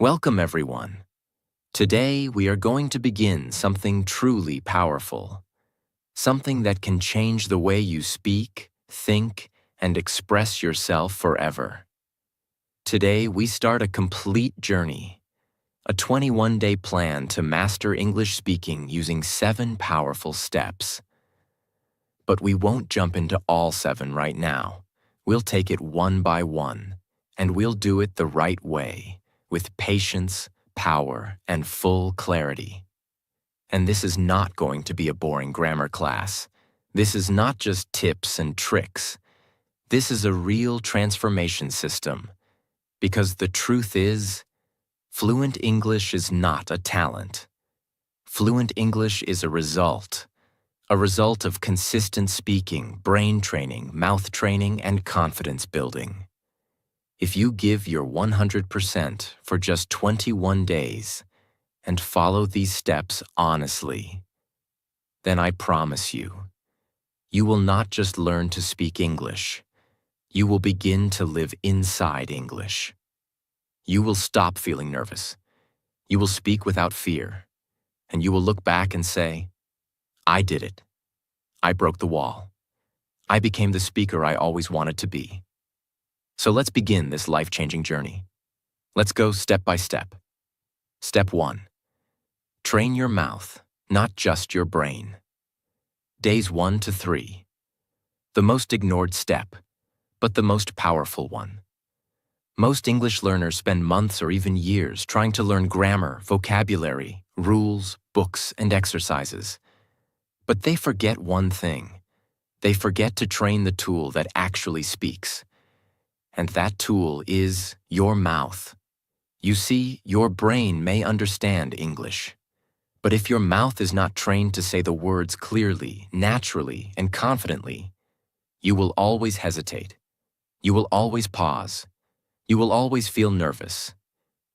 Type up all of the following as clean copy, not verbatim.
Welcome, everyone. Today, we are going to begin something truly powerful, something that can change the way you speak, think, and express yourself forever. Today, we start a complete journey, a 21-day plan to master English speaking using 7 powerful steps. But we won't jump into all 7 right now. We'll take it one by one, and we'll do it the right way, with patience, power, and full clarity. And this is not going to be a boring grammar class. This is not just tips and tricks. This is a real transformation system. Because the truth is, fluent English is not a talent. Fluent English is a result of consistent speaking, brain training, mouth training, and confidence building. If you give your 100% for just 21 days and follow these steps honestly, then I promise you, you will not just learn to speak English, you will begin to live inside English. You will stop feeling nervous. You will speak without fear, and you will look back and say, I did it. I broke the wall. I became the speaker I always wanted to be. So let's begin this life-changing journey. Let's go step by step. Step 1. Train your mouth, not just your brain. Days 1 to 3. The most ignored step, but the most powerful one. Most English learners spend months or even years trying to learn grammar, vocabulary, rules, books, and exercises. But they forget one thing. They forget to train the tool that actually speaks. And that tool is your mouth. You see, your brain may understand English. But if your mouth is not trained to say the words clearly, naturally, and confidently, you will always hesitate. You will always pause. You will always feel nervous.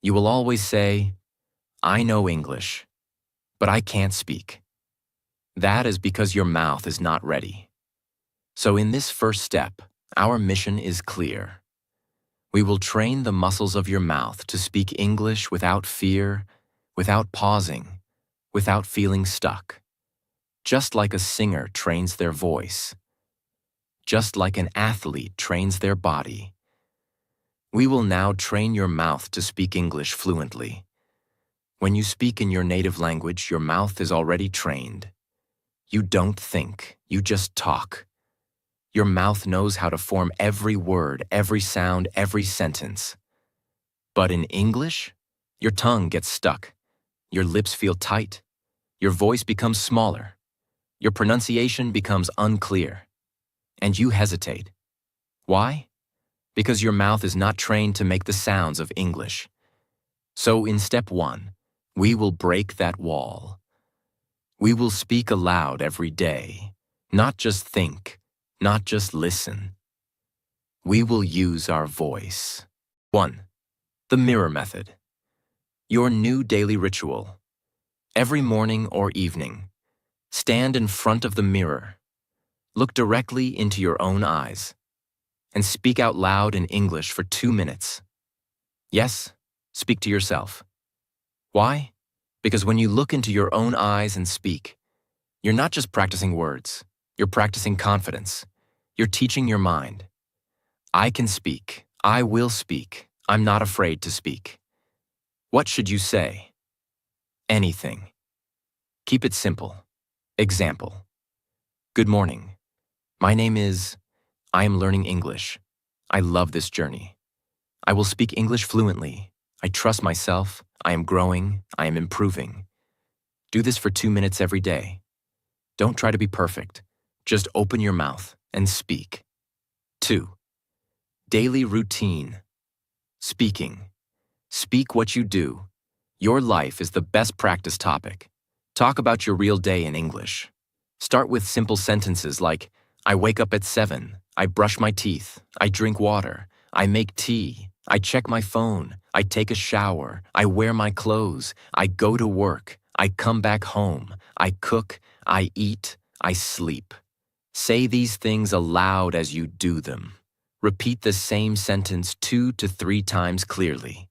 You will always say, I know English, but I can't speak. That is because your mouth is not ready. So in this first step, our mission is clear. We will train the muscles of your mouth to speak English without fear, without pausing, without feeling stuck. Just like a singer trains their voice. Just like an athlete trains their body. We will now train your mouth to speak English fluently. When you speak in your native language, your mouth is already trained. You don't think, you just talk. Your mouth knows how to form every word, every sound, every sentence. But in English, your tongue gets stuck. Your lips feel tight. Your voice becomes smaller. Your pronunciation becomes unclear. And you hesitate. Why? Because your mouth is not trained to make the sounds of English. So in step 1, we will break that wall. We will speak aloud every day, not just think. Not just listen. We will use our voice. 1. The mirror method. Your new daily ritual. Every morning or evening, stand in front of the mirror. Look directly into your own eyes and speak out loud in English for 2 minutes. Yes, speak to yourself. Why? Because when you look into your own eyes and speak, you're not just practicing words. You're practicing confidence. You're teaching your mind. I can speak. I will speak. I'm not afraid to speak. What should you say? Anything. Keep it simple. Example. Good morning. My name is. I am learning English. I love this journey. I will speak English fluently. I trust myself. I am growing. I am improving. Do this for 2 minutes every day. Don't try to be perfect. Just open your mouth and speak. 2. Daily routine. Speaking. Speak what you do. Your life is the best practice topic. Talk about your real day in English. Start with simple sentences like, I wake up at 7, I brush my teeth, I drink water, I make tea, I check my phone, I take a shower, I wear my clothes, I go to work, I come back home, I cook, I eat, I sleep. Say these things aloud as you do them. Repeat the same sentence 2 to 3 times clearly.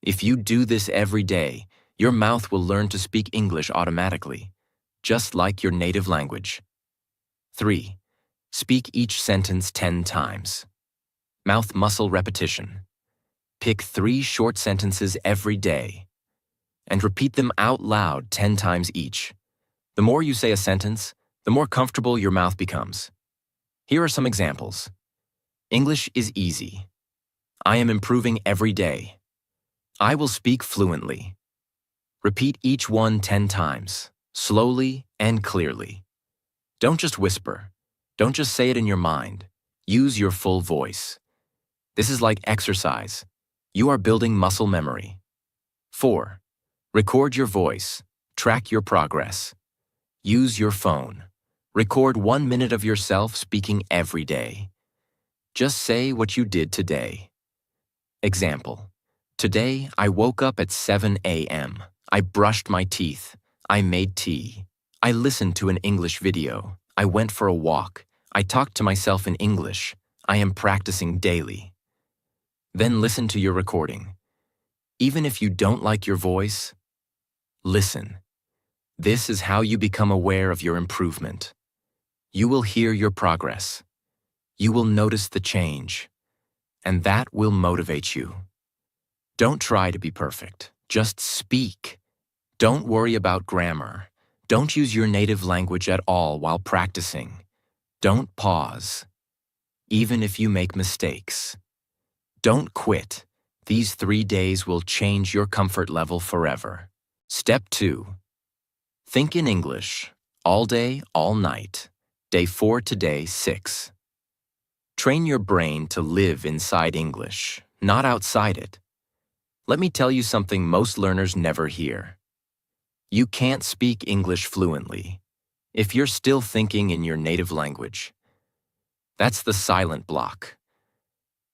If you do this every day, your mouth will learn to speak English automatically, just like your native language. 3. Speak each sentence 10 times. Mouth muscle repetition. Pick 3 short sentences every day and repeat them out loud 10 times each. The more you say a sentence, the more comfortable your mouth becomes. Here are some examples. English is easy. I am improving every day. I will speak fluently. Repeat each one 10 times, slowly and clearly. Don't just whisper. Don't just say it in your mind. Use your full voice. This is like exercise. You are building muscle memory. 4. Record your voice. Track your progress. Use your phone. Record 1 minute of yourself speaking every day. Just say what you did today. Example. Today, I woke up at 7 a.m. I brushed my teeth. I made tea. I listened to an English video. I went for a walk. I talked to myself in English. I am practicing daily. Then listen to your recording. Even if you don't like your voice, listen. This is how you become aware of your improvement. You will hear your progress. You will notice the change, and that will motivate you. Don't try to be perfect. Just speak. Don't worry about grammar. Don't use your native language at all while practicing. Don't pause, even if you make mistakes. Don't quit. These 3 days will change your comfort level forever. Step 2. Think in English, all day, all night. Day 4 to day 6. Train your brain to live inside English, not outside it. Let me tell you something most learners never hear. You can't speak English fluently if you're still thinking in your native language. That's the silent block.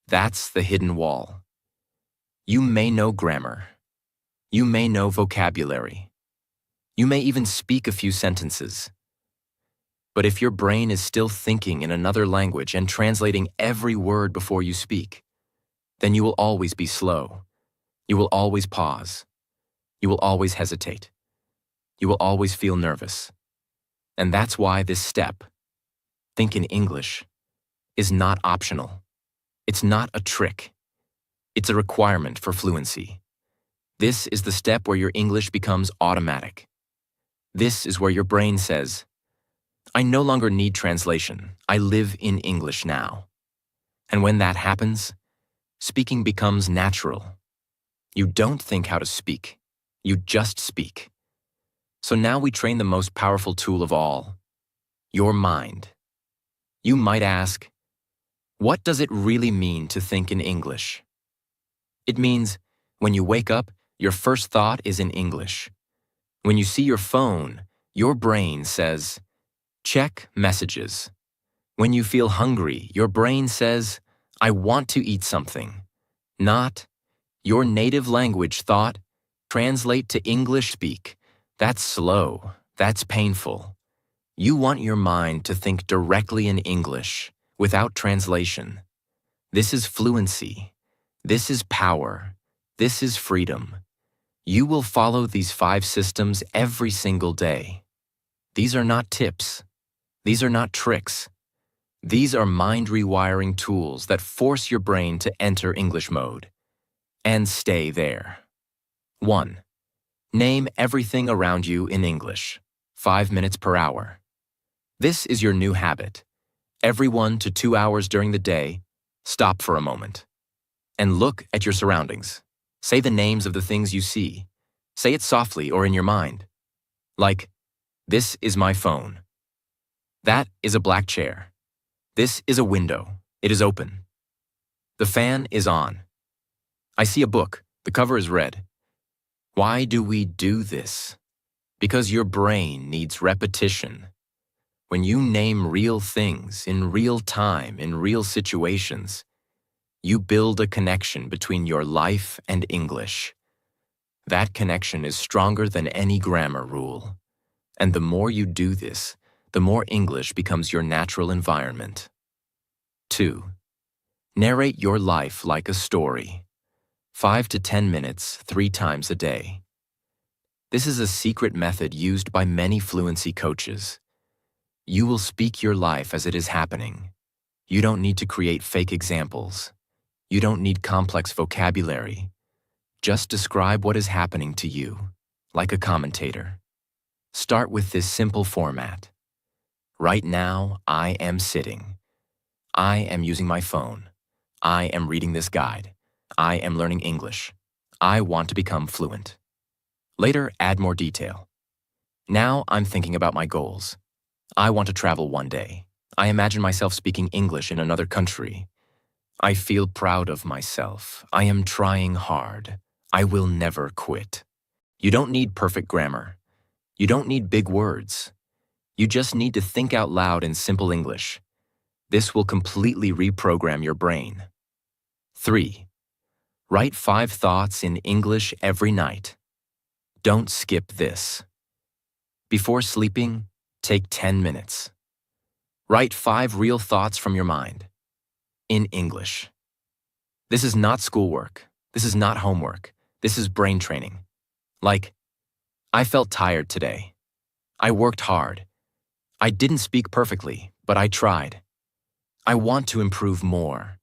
That's the hidden wall. You may know grammar. You may know vocabulary. You may even speak a few sentences. But if your brain is still thinking in another language and translating every word before you speak, then you will always be slow. You will always pause. You will always hesitate. You will always feel nervous. And that's why this step, think in English, is not optional. It's not a trick. It's a requirement for fluency. This is the step where your English becomes automatic. This is where your brain says, I no longer need translation. I live in English now. And when that happens, speaking becomes natural. You don't think how to speak. You just speak. So now we train the most powerful tool of all, your mind. You might ask, what does it really mean to think in English? It means when you wake up, your first thought is in English. When you see your phone, your brain says, check messages. When you feel hungry, your brain says, I want to eat something. Not, your native language thought, translate to English speak. That's slow. That's painful. You want your mind to think directly in English, without translation. This is fluency. This is power. This is freedom. You will follow these 5 systems every single day. These are not tips. These are not tricks. These are mind rewiring tools that force your brain to enter English mode and stay there. 1. Name everything around you in English, 5 minutes per hour. This is your new habit. Every 1 to 2 hours during the day, stop for a moment and look at your surroundings. Say the names of the things you see. Say it softly or in your mind. Like, this is my phone. That is a black chair. This is a window. It is open. The fan is on. I see a book. The cover is red. Why do we do this? Because your brain needs repetition. When you name real things in real time, in real situations, you build a connection between your life and English. That connection is stronger than any grammar rule. And the more you do this, the more English becomes your natural environment. 2. Narrate your life like a story. 5 to 10 minutes 3 times a day. This is a secret method used by many fluency coaches. You will speak your life as it is happening. You don't need to create fake examples. You don't need complex vocabulary. Just describe what is happening to you, like a commentator. Start with this simple format. Right now, I am sitting. I am using my phone. I am reading this guide. I am learning English. I want to become fluent. Later, add more detail. Now I'm thinking about my goals. I want to travel one day. I imagine myself speaking English in another country. I feel proud of myself. I am trying hard. I will never quit. You don't need perfect grammar. You don't need big words. You just need to think out loud in simple English. This will completely reprogram your brain. 3. Write 5 thoughts in English every night. Don't skip this. Before sleeping, take 10 minutes. Write 5 real thoughts from your mind. In English. This is not schoolwork. This is not homework. This is brain training. Like, I felt tired today. I worked hard. I didn't speak perfectly, but I tried. I want to improve more.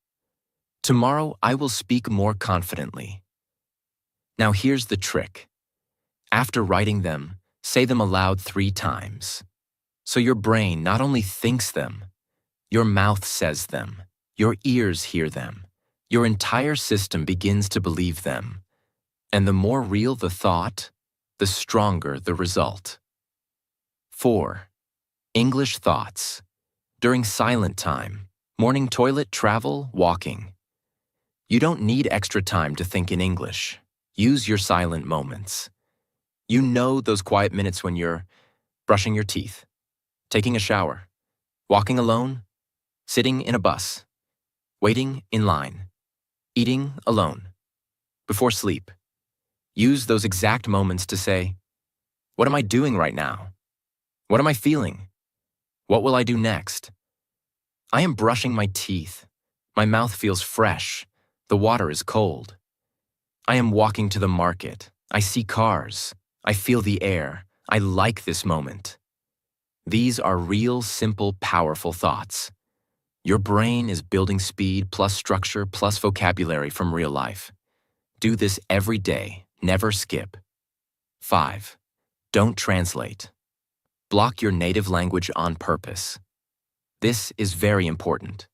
Tomorrow, I will speak more confidently. Now here's the trick. After writing them, say them aloud 3 times. So your brain not only thinks them, your mouth says them, your ears hear them, your entire system begins to believe them. And the more real the thought, the stronger the result. 4. English thoughts. During silent time, morning toilet, travel, walking. You don't need extra time to think in English. Use your silent moments. You know those quiet minutes when you're brushing your teeth, taking a shower, walking alone, sitting in a bus, waiting in line, eating alone, before sleep. Use those exact moments to say, what am I doing right now? What am I feeling? What will I do next? I am brushing my teeth. My mouth feels fresh. The water is cold. I am walking to the market. I see cars. I feel the air. I like this moment. These are real, simple, powerful thoughts. Your brain is building speed plus structure plus vocabulary from real life. Do this every day. Never skip. 5. Don't translate. Block your native language on purpose. This is very important.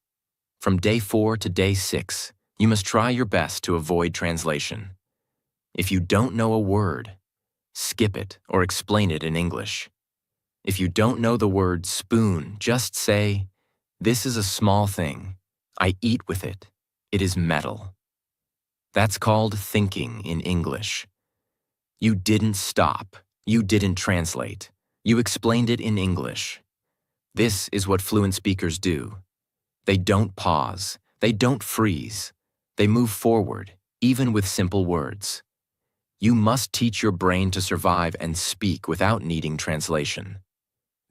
From day 4 to day 6, you must try your best to avoid translation. If you don't know a word, skip it or explain it in English. If you don't know the word spoon, just say, this is a small thing. I eat with it. It is metal. That's called thinking in English. You didn't stop. You didn't translate. You explained it in English. This is what fluent speakers do. They don't pause. They don't freeze. They move forward, even with simple words. You must teach your brain to survive and speak without needing translation.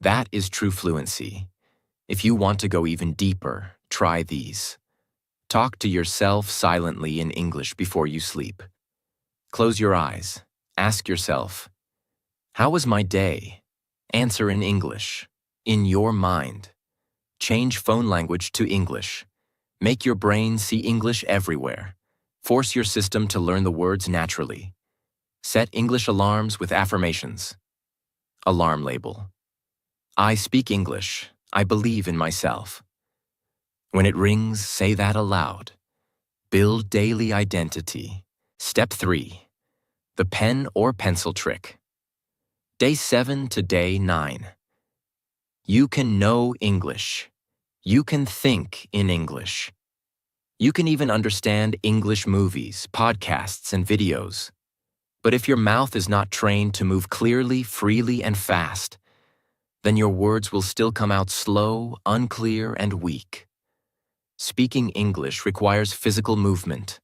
That is true fluency. If you want to go even deeper, try these. Talk to yourself silently in English before you sleep. Close your eyes. Ask yourself, how was my day? Answer in English, in your mind. Change phone language to English. Make your brain see English everywhere. Force your system to learn the words naturally. Set English alarms with affirmations. Alarm label. I speak English. I believe in myself. When it rings, say that aloud. Build daily identity. Step 3. The pen or pencil trick. Day 7 to day 9. You can know English. You can think in English. You can even understand English movies, podcasts, and videos. But if your mouth is not trained to move clearly, freely, and fast, then your words will still come out slow, unclear, and weak. Speaking English requires physical movement.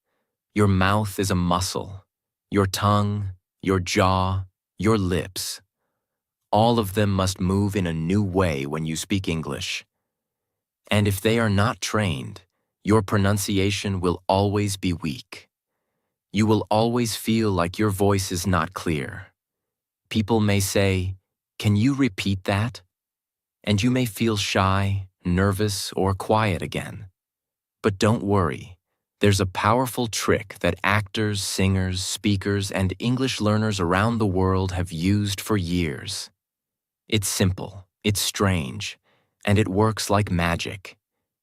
Your mouth is a muscle. Your tongue, your jaw, your lips. All of them must move in a new way when you speak English. And if they are not trained, your pronunciation will always be weak. You will always feel like your voice is not clear. People may say, "Can you repeat that?" And you may feel shy, nervous, or quiet again. But don't worry. There's a powerful trick that actors, singers, speakers, and English learners around the world have used for years. It's simple, it's strange, and it works like magic.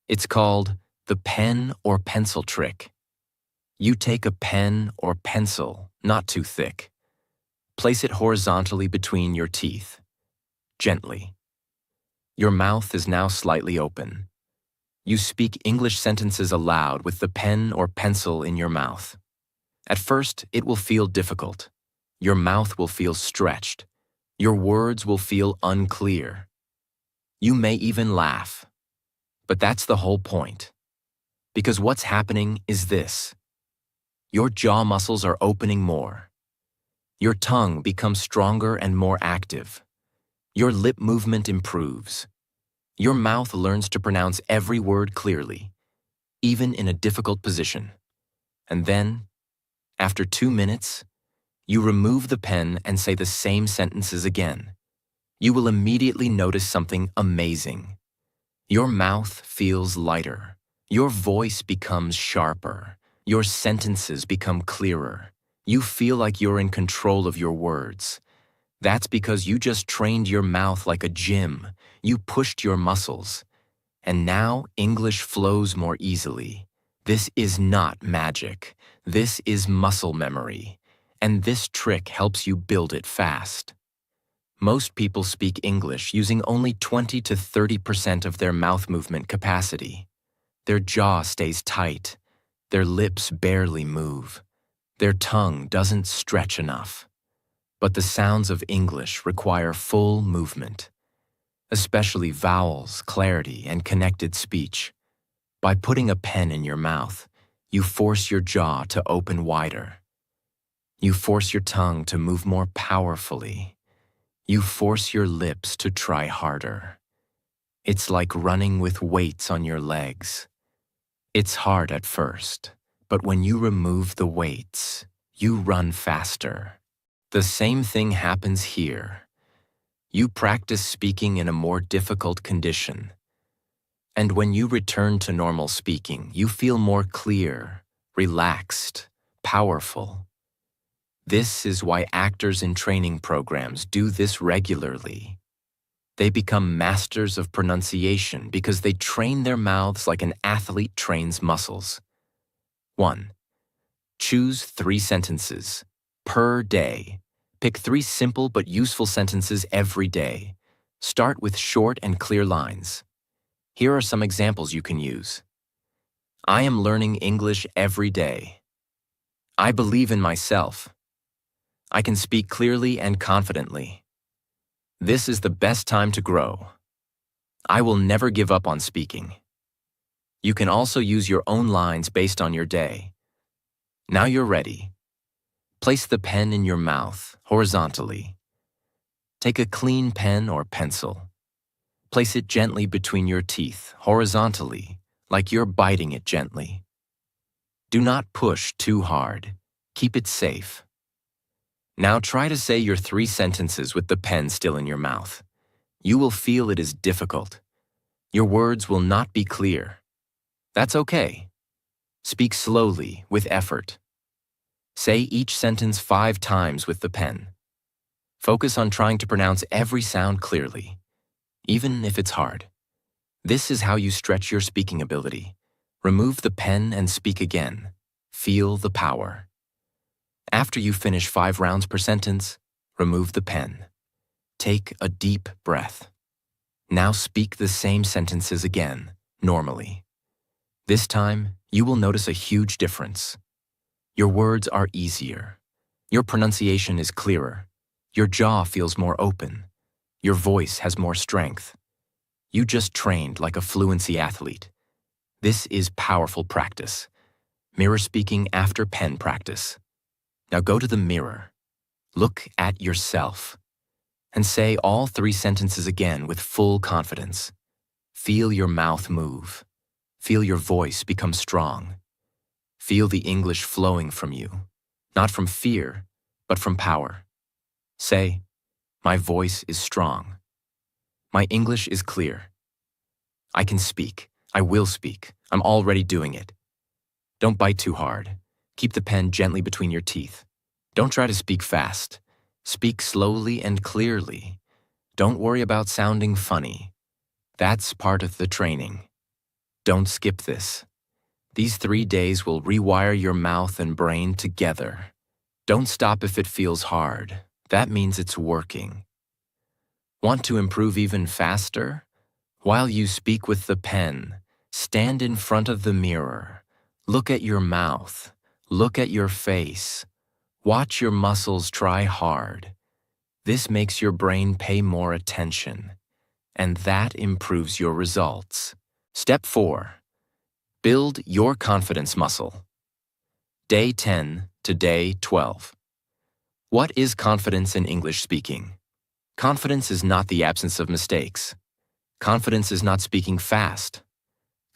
It's called the pen or pencil trick. You take a pen or pencil, not too thick. Place it horizontally between your teeth. Gently. Your mouth is now slightly open. You speak English sentences aloud with the pen or pencil in your mouth. At first, it will feel difficult. Your mouth will feel stretched. Your words will feel unclear. You may even laugh. But that's the whole point. Because what's happening is this. Your jaw muscles are opening more. Your tongue becomes stronger and more active. Your lip movement improves. Your mouth learns to pronounce every word clearly, even in a difficult position. And then, after 2 minutes, you remove the pen and say the same sentences again. You will immediately notice something amazing. Your mouth feels lighter. Your voice becomes sharper. Your sentences become clearer. You feel like you're in control of your words. That's because you just trained your mouth like a gym. You pushed your muscles. And now English flows more easily. This is not magic. This is muscle memory. And this trick helps you build it fast. Most people speak English using only 20 to 30% of their mouth movement capacity. Their jaw stays tight. Their lips barely move. Their tongue doesn't stretch enough. But the sounds of English require full movement, especially vowels, clarity, and connected speech. By putting a pen in your mouth, you force your jaw to open wider. You force your tongue to move more powerfully. You force your lips to try harder. It's like running with weights on your legs. It's hard at first, but when you remove the weights, you run faster. The same thing happens here. You practice speaking in a more difficult condition. And when you return to normal speaking, you feel more clear, relaxed, powerful. This is why actors in training programs do this regularly. They become masters of pronunciation because they train their mouths like an athlete trains muscles. 1. Choose 3 sentences per day. Pick 3 simple but useful sentences every day. Start with short and clear lines. Here are some examples you can use. I am learning English every day. I believe in myself. I can speak clearly and confidently. This is the best time to grow. I will never give up on speaking. You can also use your own lines based on your day. Now you're ready. Place the pen in your mouth, horizontally. Take a clean pen or pencil. Place it gently between your teeth, horizontally, like you're biting it gently. Do not push too hard. Keep it safe. Now try to say your 3 sentences with the pen still in your mouth. You will feel it is difficult. Your words will not be clear. That's okay. Speak slowly, with effort. Say each sentence 5 times with the pen. Focus on trying to pronounce every sound clearly, even if it's hard. This is how you stretch your speaking ability. Remove the pen and speak again. Feel the power. After you finish 5 rounds per sentence, remove the pen. Take a deep breath. Now speak the same sentences again, normally. This time, you will notice a huge difference. Your words are easier. Your pronunciation is clearer. Your jaw feels more open. Your voice has more strength. You just trained like a fluency athlete. This is powerful practice. Mirror speaking after pen practice. Now go to the mirror. Look at yourself. And say all 3 sentences again with full confidence. Feel your mouth move. Feel your voice become strong. Feel the English flowing from you. not from fear, but from power. Say, my voice is strong. My English is clear. I can speak. I will speak. I'm already doing it. Don't bite too hard. Keep the pen gently between your teeth. Don't try to speak fast. Speak slowly and clearly. Don't worry about sounding funny. That's part of the training. Don't skip this. These 3 days will rewire your mouth and brain together. Don't stop if it feels hard. That means it's working. Want to improve even faster? While you speak with the pen, stand in front of the mirror. Look at your mouth. Look at your face. Watch your muscles try hard. This makes your brain pay more attention, and that improves your results. Step 4. Build your confidence muscle. Day 10 to day 12. What is confidence in English speaking? Confidence is not the absence of mistakes. Confidence is not speaking fast.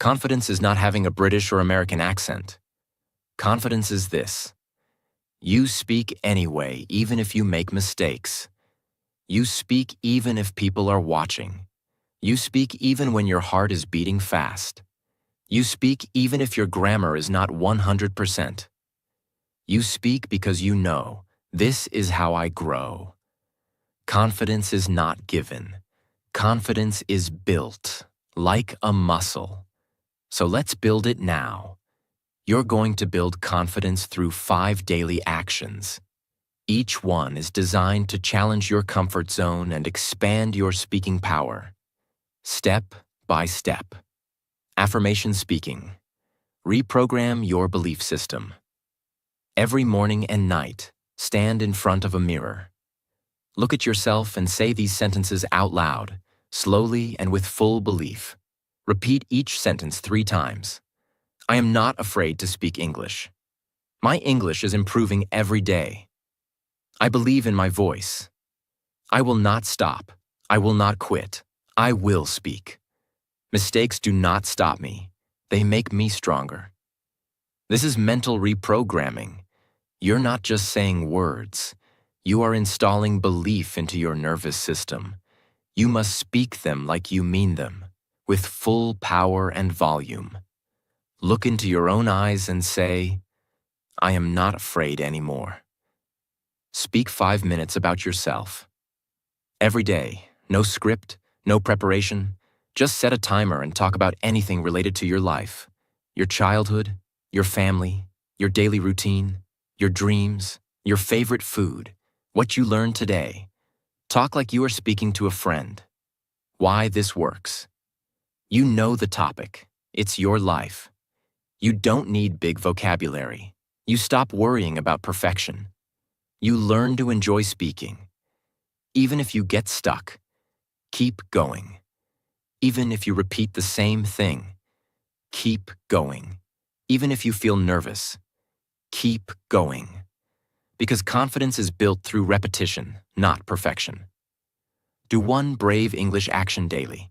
Confidence is not having a British or American accent. Confidence is this: you speak anyway, even if you make mistakes. You speak even if people are watching. You speak even when your heart is beating fast. You speak even if your grammar is not 100%. You speak because you know, this is how I grow. Confidence is not given. Confidence is built, like a muscle. So let's build it now. You're going to build confidence through 5 daily actions. Each one is designed to challenge your comfort zone and expand your speaking power. Step by step. Affirmation speaking. Reprogram your belief system. Every morning and night, stand in front of a mirror. Look at yourself and say these sentences out loud, slowly and with full belief. Repeat each sentence 3 times. I am not afraid to speak English. My English is improving every day. I believe in my voice. I will not stop. I will not quit. I will speak. Mistakes do not stop me. They make me stronger. This is mental reprogramming. You're not just saying words. You are installing belief into your nervous system. You must speak them like you mean them, with full power and volume. Look into your own eyes and say, I am not afraid anymore. Speak 5 minutes about yourself. Every day, no script, no preparation. Just set a timer and talk about anything related to your life, your childhood, your family, your daily routine, your dreams, your favorite food, what you learned today. Talk like you are speaking to a friend. Why this works. You know the topic. It's your life. You don't need big vocabulary. You stop worrying about perfection. You learn to enjoy speaking. Even if you get stuck, keep going. Even if you repeat the same thing, keep going. Even if you feel nervous, keep going. Because confidence is built through repetition, not perfection. Do 1 brave English action daily.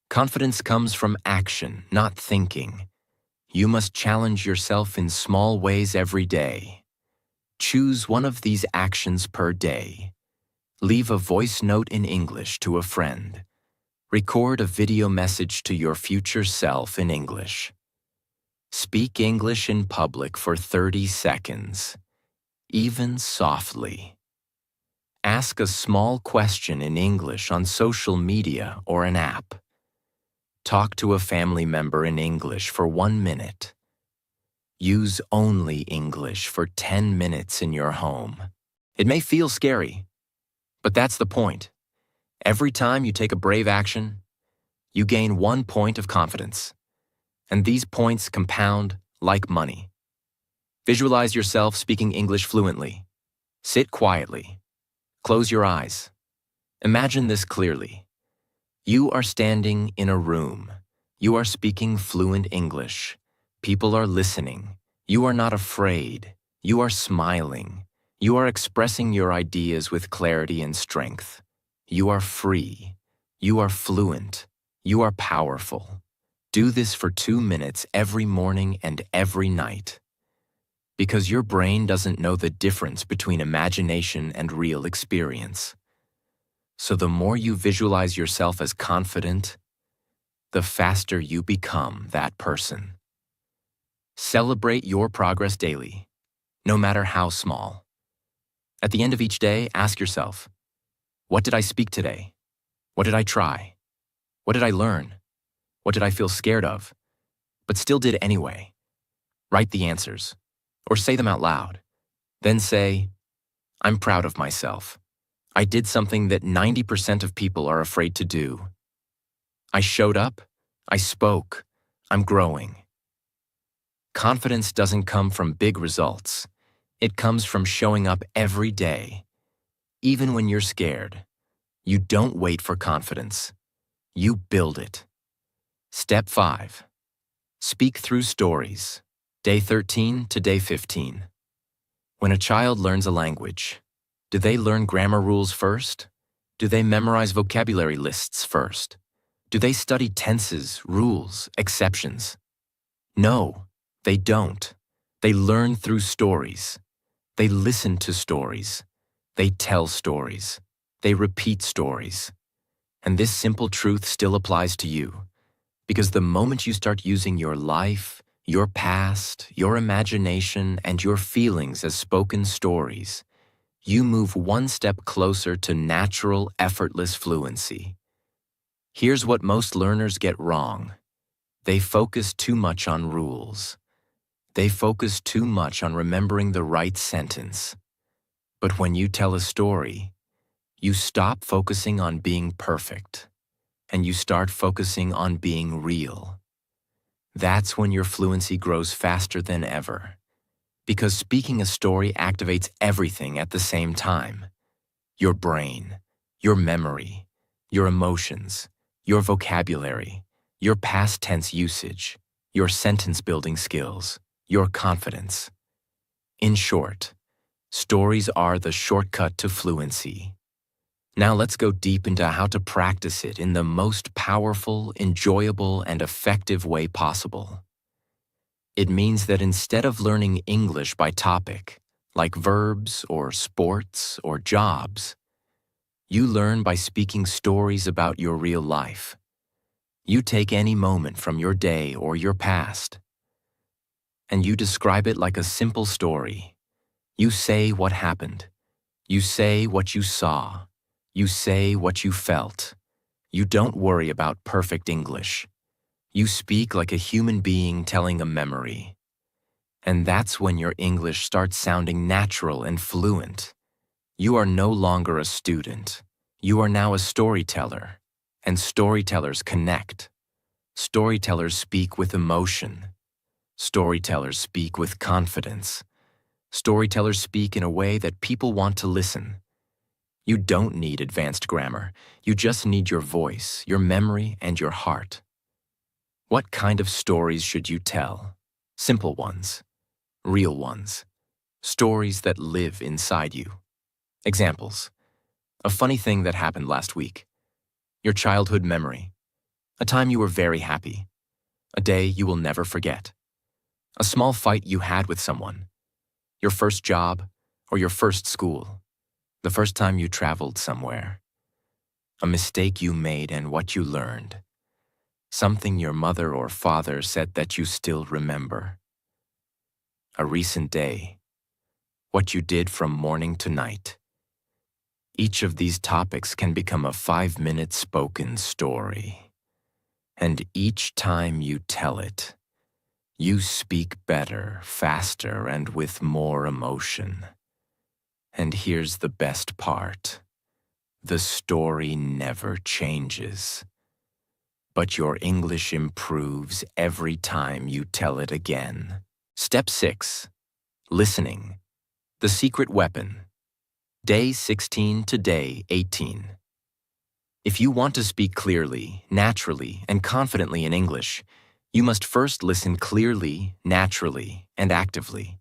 Confidence comes from action, not thinking. You must challenge yourself in small ways every day. Choose one of these actions per day. Leave a voice note in English to a friend. Record a video message to your future self in English. Speak English in public for 30 seconds, even softly. Ask a small question in English on social media or an app. Talk to a family member in English for 1 minute. Use only English for 10 minutes in your home. It may feel scary, but that's the point. Every time you take a brave action, you gain 1 point of confidence. And these points compound like money. Visualize yourself speaking English fluently. Sit quietly. Close your eyes. Imagine this clearly. You are standing in a room. You are speaking fluent English. People are listening. You are not afraid. You are smiling. You are expressing your ideas with clarity and strength. You are free. You are fluent. You are powerful. Do this for 2 minutes every morning and every night. Because your brain doesn't know the difference between imagination and real experience. So the more you visualize yourself as confident, the faster you become that person. Celebrate your progress daily, no matter how small. At the end of each day, ask yourself, what did I speak today? What did I try? What did I learn? What did I feel scared of, but still did anyway? Write the answers, or say them out loud. Then say, I'm proud of myself. I did something that 90% of people are afraid to do. I showed up, I spoke, I'm growing. Confidence doesn't come from big results. It comes from showing up every day. Even when you're scared, you don't wait for confidence. You build it. Step 5. Speak through stories. Day 13 to day 15. When a child learns a language, do they learn grammar rules first? Do they memorize vocabulary lists first? Do they study tenses, rules, exceptions? No, they don't. They learn through stories. They listen to stories. They tell stories. They repeat stories. And this simple truth still applies to you, because the moment you start using your life, your past, your imagination, and your feelings as spoken stories, you move one step closer to natural, effortless fluency. Here's what most learners get wrong. They focus too much on rules. They focus too much on remembering the right sentence. But when you tell a story, you stop focusing on being perfect, and you start focusing on being real. That's when your fluency grows faster than ever, because speaking a story activates everything at the same time. Your brain, your memory, your emotions, your vocabulary, your past tense usage, your sentence building skills, your confidence. In short, stories are the shortcut to fluency. Now let's go deep into how to practice it in the most powerful, enjoyable, and effective way possible. It means that instead of learning English by topic, like verbs or sports or jobs, you learn by speaking stories about your real life. You take any moment from your day or your past, and you describe it like a simple story. You say what happened. You say what you saw. You say what you felt. You don't worry about perfect English. You speak like a human being telling a memory. And that's when your English starts sounding natural and fluent. You are no longer a student. You are now a storyteller. And storytellers connect. Storytellers speak with emotion. Storytellers speak with confidence. Storytellers speak in a way that people want to listen. You don't need advanced grammar. You just need your voice, your memory, and your heart. What kind of stories should you tell? Simple ones. Real ones. Stories that live inside you. Examples. A funny thing that happened last week. Your childhood memory. A time you were very happy. A day you will never forget. A small fight you had with someone. Your first job or your first school. The first time you traveled somewhere. A mistake you made and what you learned. Something your mother or father said that you still remember. A recent day. What you did from morning to night. Each of these topics can become a 5-minute spoken story. And each time you tell it, you speak better, faster, and with more emotion. And here's the best part. The story never changes. But your English improves every time you tell it again. Step 6. Listening. The secret weapon. Day 16 to day 18. If you want to speak clearly, naturally, and confidently in English, you must first listen clearly, naturally, and actively.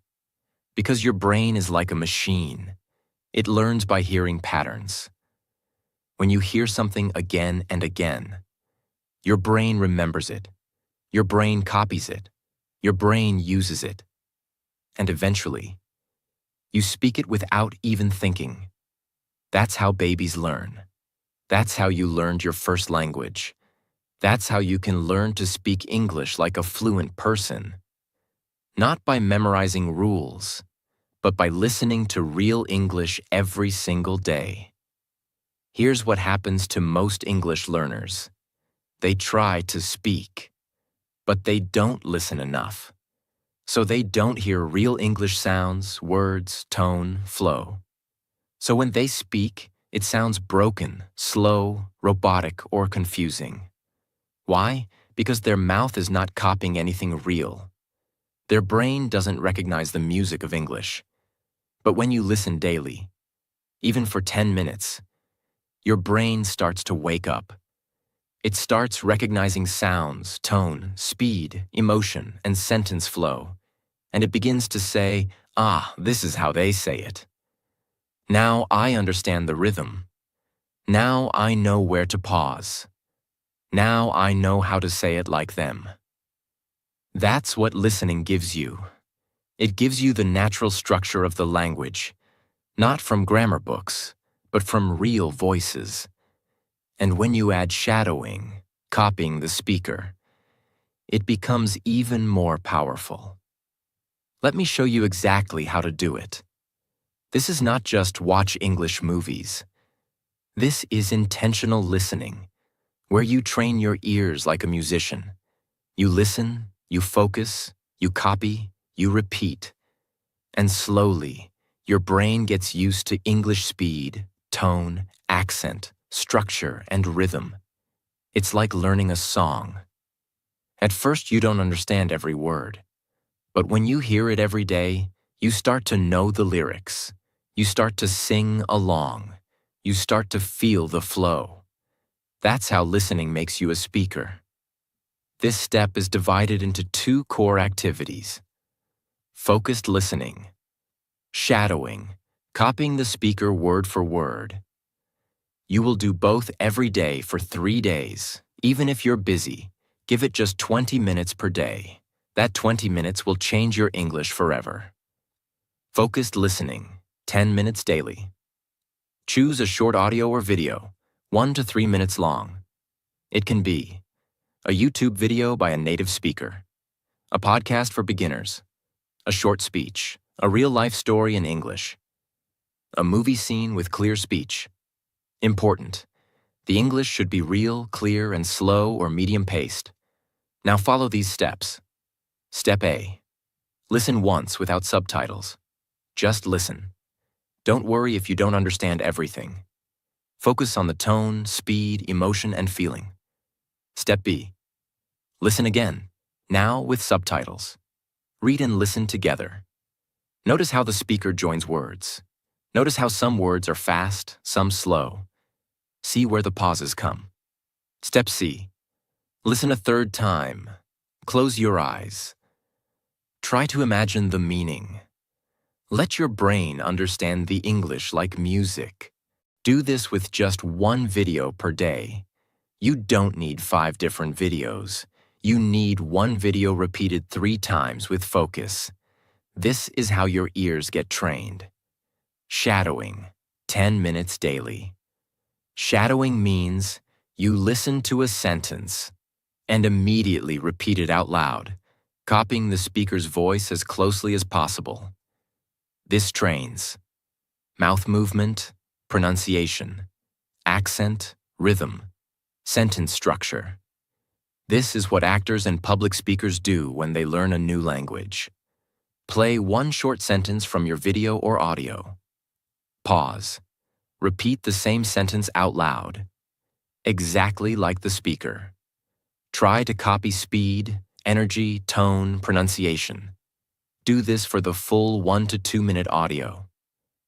Because your brain is like a machine. It learns by hearing patterns. When you hear something again and again, your brain remembers it. Your brain copies it. Your brain uses it. and eventually, you speak it without even thinking. That's how babies learn. That's how you learned your first language. That's how you can learn to speak English like a fluent person. Not by memorizing rules, but by listening to real English every single day. Here's what happens to most English learners. They try to speak, but they don't listen enough. So they don't hear real English sounds, words, tone, flow. So when they speak, it sounds broken, slow, robotic, or confusing. Why? Because their mouth is not copying anything real. Their brain doesn't recognize the music of English. But when you listen daily, even for 10 minutes, your brain starts to wake up. It starts recognizing sounds, tone, speed, emotion, and sentence flow. And it begins to say, "Ah, this is how they say it. Now I understand the rhythm. Now I know where to pause. Now I know how to say it like them." That's what listening gives you. It gives you the natural structure of the language, not from grammar books, but from real voices. And when you add shadowing, copying the speaker, it becomes even more powerful. Let me show you exactly how to do it. This is not just watch English movies. This is intentional listening, where you train your ears like a musician. You listen, you focus, you copy, you repeat. And slowly, your brain gets used to English speed, tone, accent, structure, and rhythm. It's like learning a song. At first, you don't understand every word. But when you hear it every day, you start to know the lyrics. You start to sing along. You start to feel the flow. That's how listening makes you a speaker. This step is divided into two core activities: focused listening, shadowing, copying the speaker word for word. You will do both every day for 3 days. Even if you're busy, give it just 20 minutes per day. That 20 minutes will change your English forever. Focused listening, 10 minutes daily. Choose a short audio or video, 1 to 3 minutes long. It can be a YouTube video by a native speaker, a podcast for beginners, a short speech, a real-life story in English, a movie scene with clear speech. Important: the English should be real, clear, and slow or medium-paced. Now follow these steps. Step A. Listen once without subtitles. Just listen. Don't worry if you don't understand everything. Focus on the tone, speed, emotion, and feeling. Step B. Listen again, now with subtitles. Read and listen together. Notice how the speaker joins words. Notice how some words are fast, some slow. See where the pauses come. Step C. Listen a third time. Close your eyes. Try to imagine the meaning. Let your brain understand the English like music. Do this with just one video per day. You don't need 5 different videos. You need one video repeated 3 times with focus. This is how your ears get trained. Shadowing, 10 minutes daily. Shadowing means you listen to a sentence and immediately repeat it out loud, copying the speaker's voice as closely as possible. This trains mouth movement, pronunciation, accent, rhythm, sentence structure. This is what actors and public speakers do when they learn a new language. Play one short sentence from your video or audio. Pause. Repeat the same sentence out loud, exactly like the speaker. Try to copy speed, energy, tone, pronunciation. Do this for the full 1 to 2 minute audio.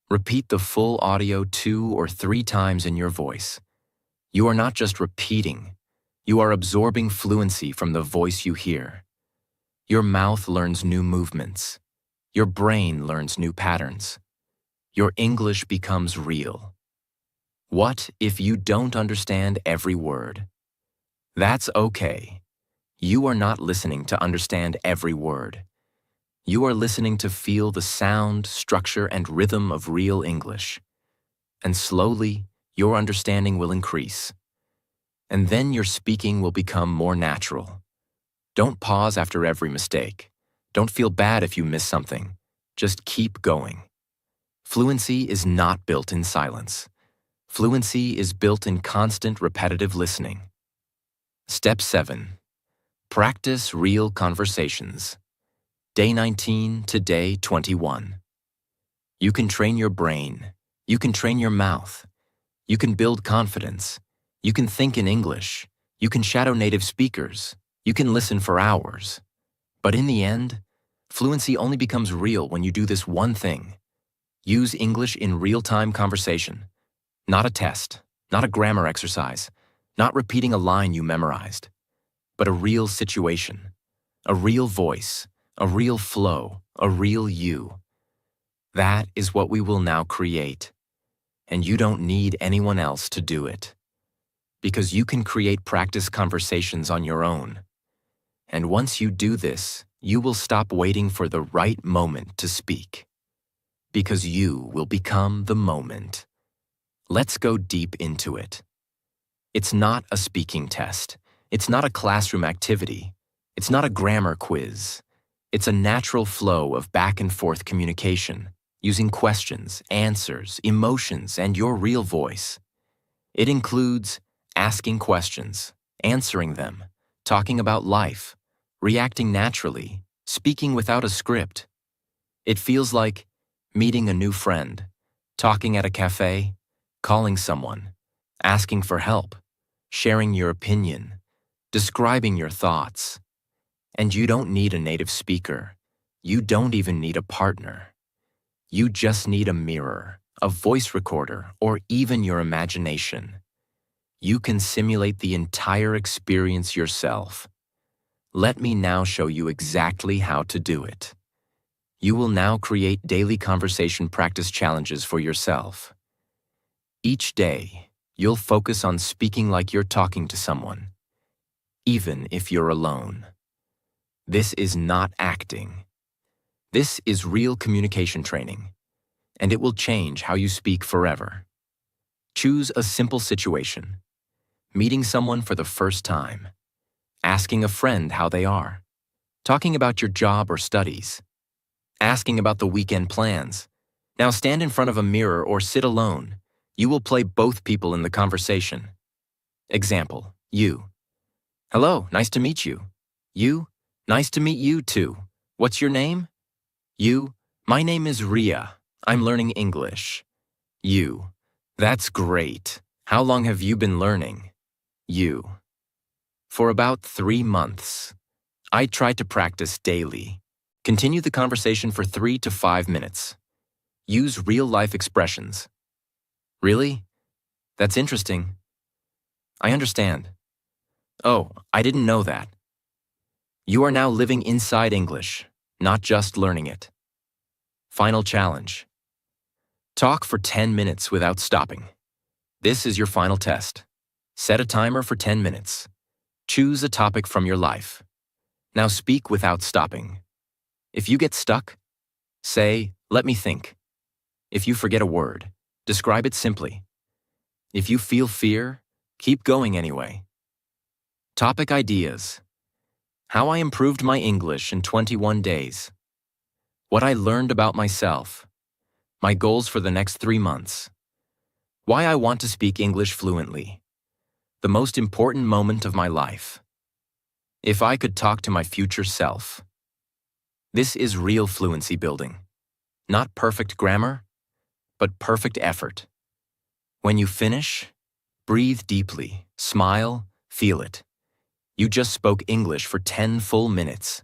Repeat the full audio 2 or 3 times in your voice. You are not just repeating, you are absorbing fluency from the voice you hear. Your mouth learns new movements. Your brain learns new patterns. Your English becomes real. What if you don't understand every word? That's okay. You are not listening to understand every word. You are listening to feel the sound, structure, and rhythm of real English. And slowly, your understanding will increase. And then your speaking will become more natural. Don't pause after every mistake. Don't feel bad if you miss something. Just keep going. Fluency is not built in silence. Fluency is built in constant, repetitive listening. Step 7. Practice real conversations. Day 19 to day 21. You can train your brain. You can train your mouth. You can build confidence. You can think in English. You can shadow native speakers. You can listen for hours. But in the end, fluency only becomes real when you do this one thing. Use English in real-time conversation. Not a test, not a grammar exercise, not repeating a line you memorized, but a real situation, a real voice, a real flow, a real you. That is what we will now create. And you don't need anyone else to do it. Because you can create practice conversations on your own. And once you do this, you will stop waiting for the right moment to speak. Because you will become the moment. Let's go deep into it. It's not a speaking test. It's not a classroom activity. It's not a grammar quiz. It's a natural flow of back and forth communication, using questions, answers, emotions, and your real voice. It includes asking questions, answering them, talking about life, reacting naturally, speaking without a script. It feels like meeting a new friend, talking at a cafe, calling someone, asking for help, sharing your opinion, describing your thoughts. And you don't need a native speaker. You don't even need a partner. You just need a mirror, a voice recorder, or even your imagination. You can simulate the entire experience yourself. Let me now show you exactly how to do it. You will now create daily conversation practice challenges for yourself. Each day, you'll focus on speaking like you're talking to someone, even if you're alone. This is not acting. This is real communication training, and it will change how you speak forever. Choose a simple situation. Meeting someone for the first time. Asking a friend how they are. Talking about your job or studies. Asking about the weekend plans. Now stand in front of a mirror or sit alone. You will play both people in the conversation. Example, you. Hello, nice to meet you. You, nice to meet you too. What's your name? You, my name is Ria. I'm learning English. You, that's great. How long have you been learning? You. For about 3 months. I try to practice daily. Continue the conversation for 3 to 5 minutes. Use real-life expressions. Really? That's interesting. I understand. Oh, I didn't know that. You are now living inside English, not just learning it. Final challenge. Talk for 10 minutes without stopping. This is your final test. Set a timer for 10 minutes. Choose a topic from your life. Now speak without stopping. If you get stuck, say, "Let me think." If you forget a word, describe it simply. If you feel fear, keep going anyway. Topic ideas. How I improved my English in 21 days. What I learned about myself. My goals for the next 3 months. Why I want to speak English fluently. The most important moment of my life. If I could talk to my future self. This is real fluency building. Not perfect grammar, but perfect effort. When you finish, breathe deeply, smile, feel it. You just spoke English for 10 full minutes.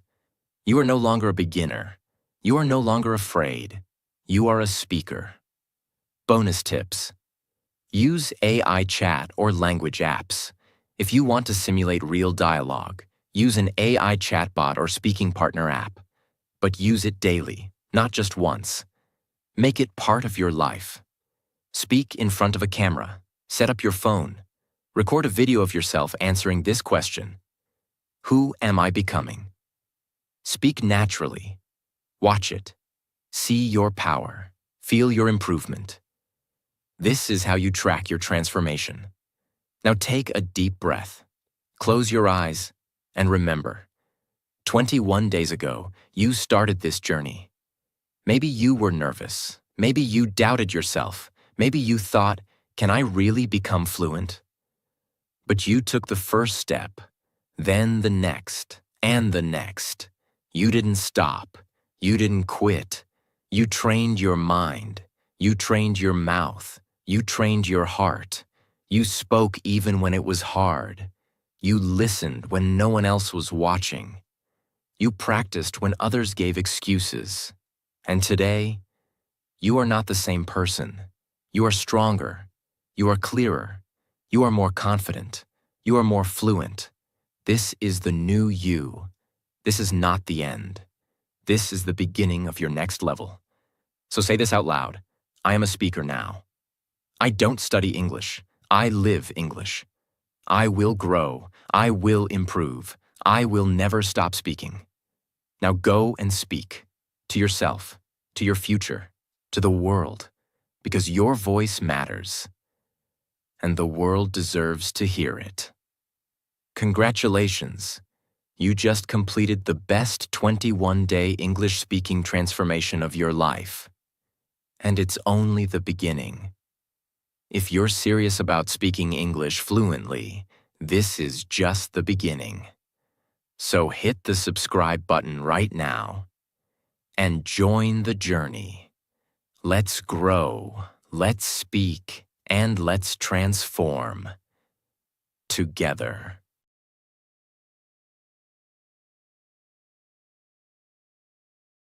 You are no longer a beginner. You are no longer afraid. You are a speaker. Bonus tips. Use AI chat or language apps. If you want to simulate real dialogue, use an AI chatbot or speaking partner app. But use it daily, not just once. Make it part of your life. Speak in front of a camera. Set up your phone. Record a video of yourself answering this question. Who am I becoming? Speak naturally. Watch it. See your power. Feel your improvement. This is how you track your transformation. Now take a deep breath. Close your eyes and remember, 21 days ago, you started this journey. Maybe you were nervous. Maybe you doubted yourself. Maybe you thought, can I really become fluent? But you took the first step, then the next, and the next. You didn't stop. You didn't quit. You trained your mind. You trained your mouth. You trained your heart. You spoke even when it was hard. You listened when no one else was watching. You practiced when others gave excuses. And today, you are not the same person. You are stronger. You are clearer. You are more confident. You are more fluent. This is the new you. This is not the end. This is the beginning of your next level. So say this out loud. I am a speaker now. I don't study English. I live English. I will grow. I will improve. I will never stop speaking. Now go and speak to yourself, to your future, to the world, because your voice matters, and the world deserves to hear it. Congratulations! You just completed the best 21-day English-speaking transformation of your life. And it's only the beginning. If you're serious about speaking English fluently, this is just the beginning. So hit the subscribe button right now and join the journey. Let's grow, let's speak, and let's transform together.